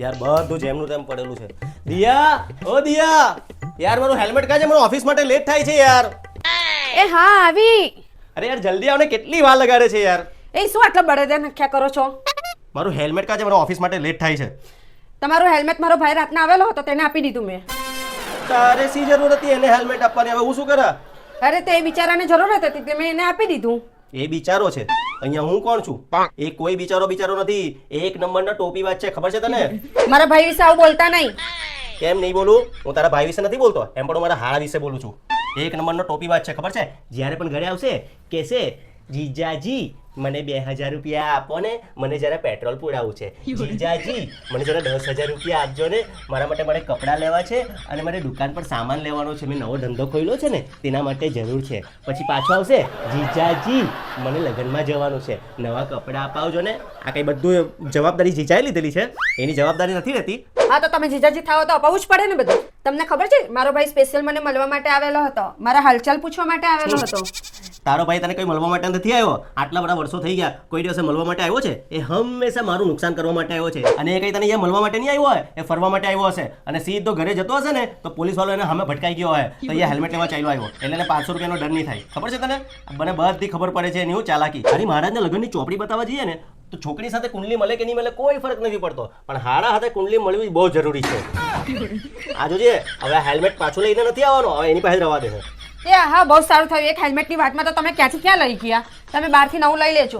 યાર બધું જેમનું તેમ પડેલું છે. દિયા, ઓ દિયા, યાર મારું હેલ્મેટ કાજે, મારું ઓફિસ માટે લેટ થાય છે યાર. એ હા આવી. અરે યાર જલ્દી આવને, કેટલી વાર લગાડે છે યાર. એ શું આટલા બળદિયા નખ્યા કરો છો? મારું હેલ્મેટ કાજે, મારું ઓફિસ માટે લેટ થાય છે. તમારું હેલ્મેટ મારો ભાઈ રાતના આવેલો હતો તેને આપી દીધું મેં. તારે શી જરૂર હતી એને હેલ્મેટ આપવાની? હવે હું શું કરા? અરે તે બિચારાને જરૂર હતી એટલે મેં એને આપી દીધું. એ બિચારો છે, અહીંયા હું કોણ છું? એ કોઈ બિચારો નથી, એક નંબરનો ટોપી વાત છે, ખબર છે તને? મારા ભાઈ વિશે આવું બોલતા નહીં. કેમ નહીં બોલું? હું તારા ભાઈ વિશે નથી બોલતો, એમ પણ હું મારા હાળા વિશે બોલું છું. એક નંબરનો ટોપી વાત છે, ખબર છે? જ્યારે પણ ઘરે આવશે કહેશે, જીજાજી મને 2000 રૂપિયા આપો ને, મને જરા પેટ્રોલ પુરાવવું છે. જીજાજી મને જરા 10,000 રૂપિયા આપજો ને, મારા માટે મારે કપડાં લેવા છે અને મારે દુકાન પર સામાન લેવાનો છે, મેં નવો ધંધો ખોલ્યો છે ને તેના માટે જરૂર છે. પછી પાછો આવશે, જીજાજી મને લગ્નમાં જવાનું છે, નવા કપડાં અપાવજો ને. આ કઈ બધું જવાબદારી જીજાએ લીધેલી છે, એની જવાબદારી નથી રહેતી. હા તો તમે જીજાજી થાઓ તો અપાવવું જ પડે ને બધું. તમને ખબર છે મારો ભાઈ સ્પેશિયલ મને મળવા માટે આવેલો હતો, મારા હાલચાલ પૂછવા માટે આવેલો હતો. તારો ભાઈ તને કોઈ મળવા માટે નથી આવ્યો, આટલા બધા વર્ષો થઈ ગયા, કોઈ દિવસે મળવા માટે આવ્યો છે? એ હંમેશા મારું નુકસાન કરવા માટે આવ્યો છે. અને એ કઈ તને અહીંયા મળવા માટે નહીં આવ્યો હોય, એ ફરવા માટે આવ્યો હશે. અને સીધો ઘરે જતો હશે ને તો પોલીસ વાળો એને સામે ભટકાઈ ગયો હોય તો અહીંયા હેલ્મેટ લેવા ચાલ્યો આવ્યો, એટલે એને 500 રૂપિયાનો ડર નહીં થાય. ખબર છે તને? મને બધી ખબર પડે છે એની હું ચાલાકી. હરી મહારાજના લગ્નની ચોપડી બતાવવા જઈએ ને તો છોકરી સાથે કુંડલી મળે કે નહીં મળે કોઈ ફરક નથી પડતો, પણ હાડા હાથે કુંડલી મળવી બહુ જરૂરી છે. આ જોજે, હવે હેલ્મેટ પાછું લઈને નથી આવવાનો, હવે એની પાસે રવા દે. એ હા બહુ સારું થયું. એક હેલ્મેટની વાતમાં તો તમે ક્યાંથી ક્યાં લઈ ગયા? તમે બહારથી નવું લઈ લેજો.